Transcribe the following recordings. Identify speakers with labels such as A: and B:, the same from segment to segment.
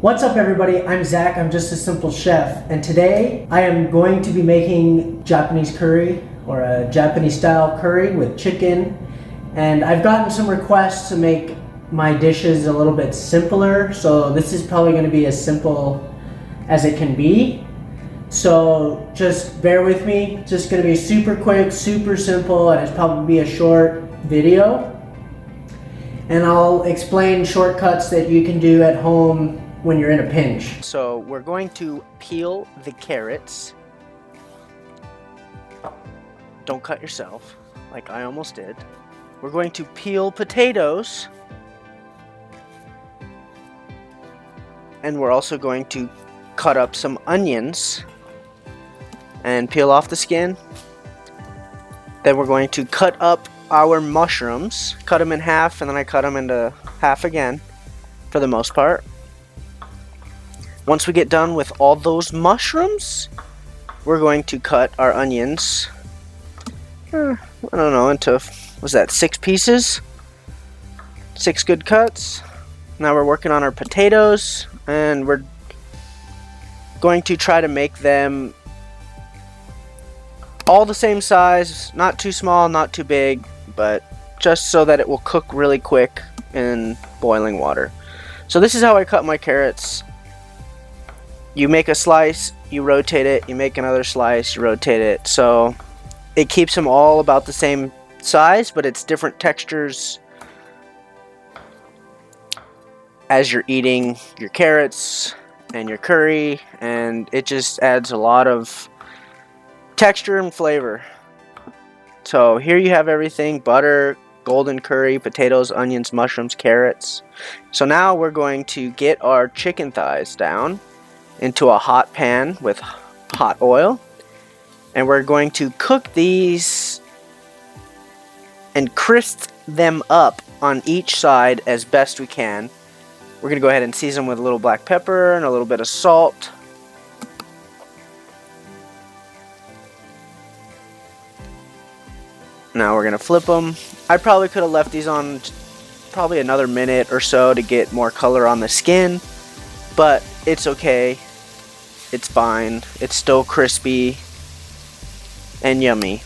A: What's up everybody, I'm Zach, I'm just a simple chef, and today I am going to be making Japanese curry, or a Japanese style curry with chicken, and I've gotten some requests to make my dishes a little bit simpler, so this is probably going to be as simple as it can be. So just bear with me, it's just going to be super quick, super simple, and it's probably be a short video. And I'll explain shortcuts that you can do at home when you're in a pinch.
B: So we're going to peel the carrots. Don't cut yourself, like I almost did. We're going to peel potatoes. And we're also going to cut up some onions and peel off the skin. Then we're going to cut up our mushrooms, cut them in half, and then I cut them into half again for the most part. Once we get done with all those mushrooms, we're going to cut our onions, I don't know, into, was that 6 pieces? 6 good cuts. Now we're working on our potatoes, and we're going to try to make them all the same size, not too small, not too big, but just so that it will cook really quick in boiling water. So this is how I cut my carrots. You make a slice, you rotate it, you make another slice, you rotate it. So it keeps them all about the same size, but it's different textures as you're eating your carrots and your curry, and it just adds a lot of texture and flavor. So here you have everything: butter, golden curry, potatoes, onions, mushrooms, carrots. So now we're going to get our chicken thighs down into a hot pan with hot oil, and we're going to cook these and crisp them up on each side as best we can. We're going to go ahead and season them with a little black pepper and a little bit of salt. Now we're going to flip them. I probably could have left these on probably another minute or so to get more color on the skin, but it's okay. It's fine. It's still crispy and yummy.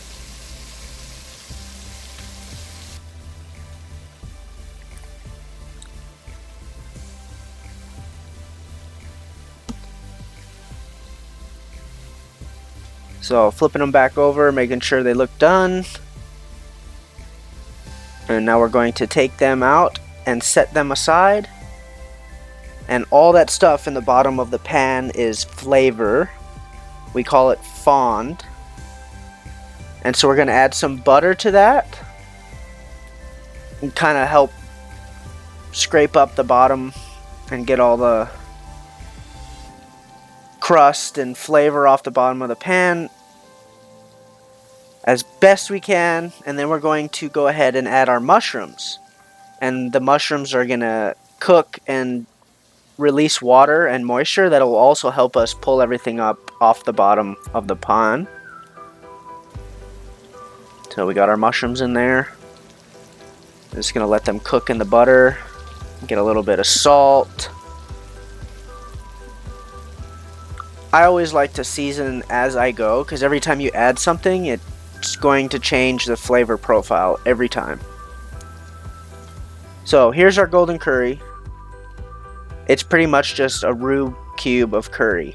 B: So flipping them back over, making sure they look done. And now we're going to take them out and set them aside. And all that stuff in the bottom of the pan is flavor. We call it fond. And so we're going to add some butter to that and kind of help scrape up the bottom and get all the crust and flavor off the bottom of the pan as best we can. And then we're going to go ahead and add our mushrooms. And the mushrooms are going to cook and release water and moisture that will also help us pull everything up off the bottom of the pan. So we got our mushrooms in there. Just gonna let them cook in the butter. Get a little bit of salt. I always like to season as I go, because every time you add something, it's going to change the flavor profile every time. So here's our golden curry. It's pretty much just a roux cube of curry.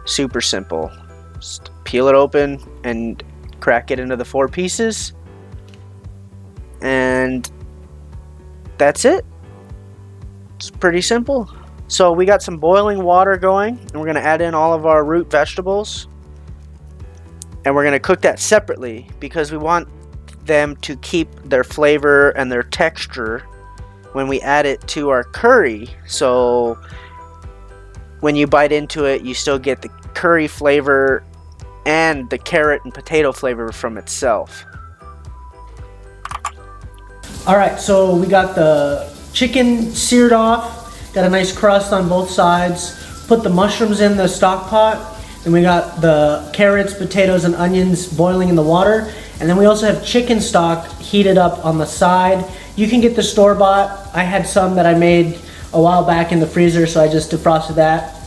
B: Super simple. Just peel it open and crack it into the 4 pieces. And that's it. It's pretty simple. So we got some boiling water going, and we're going to add in all of our root vegetables. And we're going to cook that separately because we want them to keep their flavor and their texture when we add it to our curry. So when you bite into it, you still get the curry flavor and the carrot and potato flavor from itself.
A: Alright, so we got the chicken seared off, got a nice crust on both sides, put the mushrooms in the stock pot, and we got the carrots, potatoes, and onions boiling in the water, and then we also have chicken stock heated up on the side. You can get the store-bought. I had some that I made a while back in the freezer, so I just defrosted that.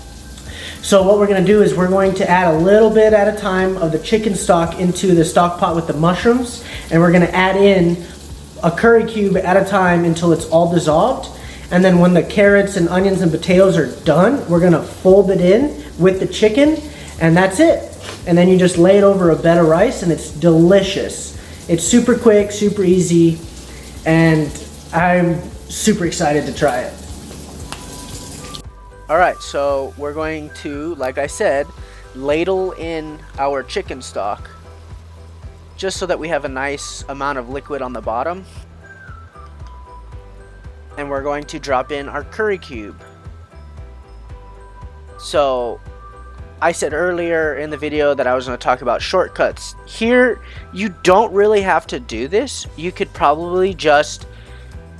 A: So what we're gonna do is we're going to add a little bit at a time of the chicken stock into the stock pot with the mushrooms, and we're gonna add in a curry cube at a time until it's all dissolved. And then when the carrots and onions and potatoes are done, we're gonna fold it in with the chicken, and that's it. And then you just lay it over a bed of rice, and it's delicious. It's super quick, super easy, and I'm super excited to try it.
B: Alright, so we're going to, like I said, ladle in our chicken stock, just so that we have a nice amount of liquid on the bottom. And we're going to drop in our curry cube. So I said earlier in the video that I was going to talk about shortcuts. Here, you don't really have to do this. You could probably just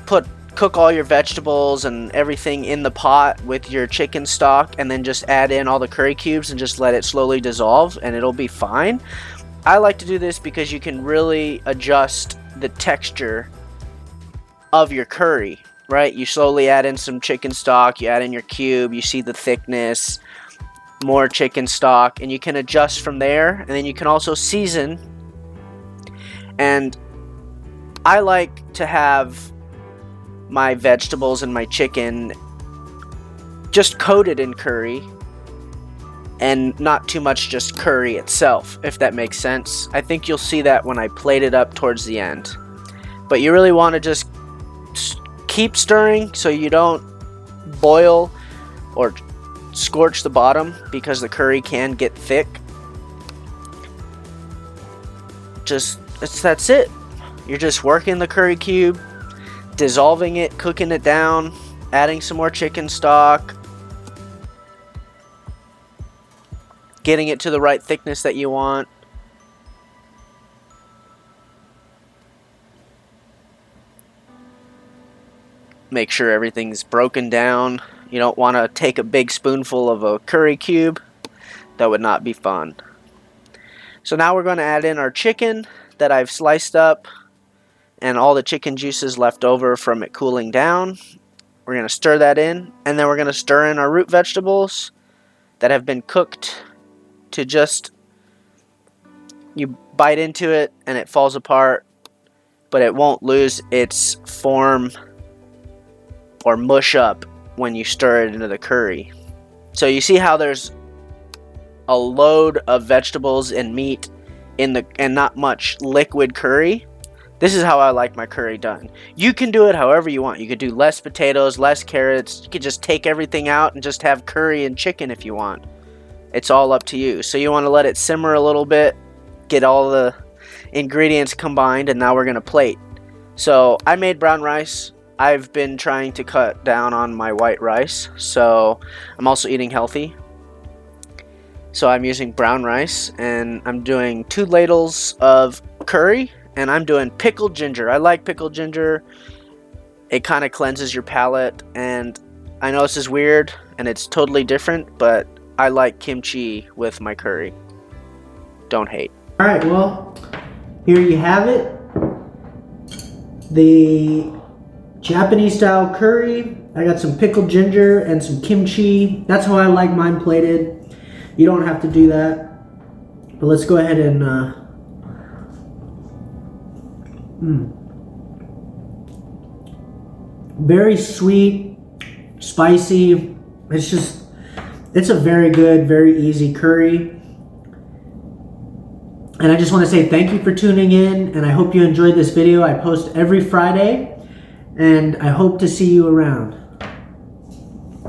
B: cook all your vegetables and everything in the pot with your chicken stock, and then just add in all the curry cubes and just let it slowly dissolve, and it'll be fine. I like to do this because you can really adjust the texture of your curry, right? You slowly add in some chicken stock, you add in your cube, you see the thickness, more chicken stock, and you can adjust from there. And then you can also season. And I like to have my vegetables and my chicken just coated in curry, and not too much just curry itself, if that makes sense. I think you'll see that when I plate it up towards the end. But you really want to just keep stirring so you don't boil or scorch the bottom, because the curry can get thick. That's it. You're just working the curry cube, dissolving it, cooking it down, adding some more chicken stock, getting it to the right thickness that you want. Make sure everything's broken down. You don't want to take a big spoonful of a curry cube. That would not be fun. So now we're going to add in our chicken that I've sliced up, and all the chicken juices left over from it cooling down. We're going to stir that in, and then we're going to stir in our root vegetables that have been cooked to just, you bite into it and it falls apart, but it won't lose its form or mush up when you stir it into the curry. So you see how there's a load of vegetables and meat and not much liquid curry. This is how I like my curry done. You can do it however you want. You could do less potatoes, less carrots. You could just take everything out and just have curry and chicken if you want. It's all up to you. So you want to let it simmer a little bit, get all the ingredients combined, and now we're going to plate. So I made brown rice. I've been trying to cut down on my white rice, so I'm also eating healthy. So I'm using brown rice, and I'm doing 2 ladles of curry, and I'm doing pickled ginger. I like pickled ginger. It kind of cleanses your palate, and I know this is weird and it's totally different, but I like kimchi with my curry. Don't hate.
A: All right, well, here you have it. The Japanese style curry. I got some pickled ginger and some kimchi. That's how I like mine plated. You don't have to do that. But let's go ahead and very sweet, spicy. It's a very good, very easy curry. And I just want to say thank you for tuning in, and I hope you enjoyed this video. I post every Friday, and I hope to see you around.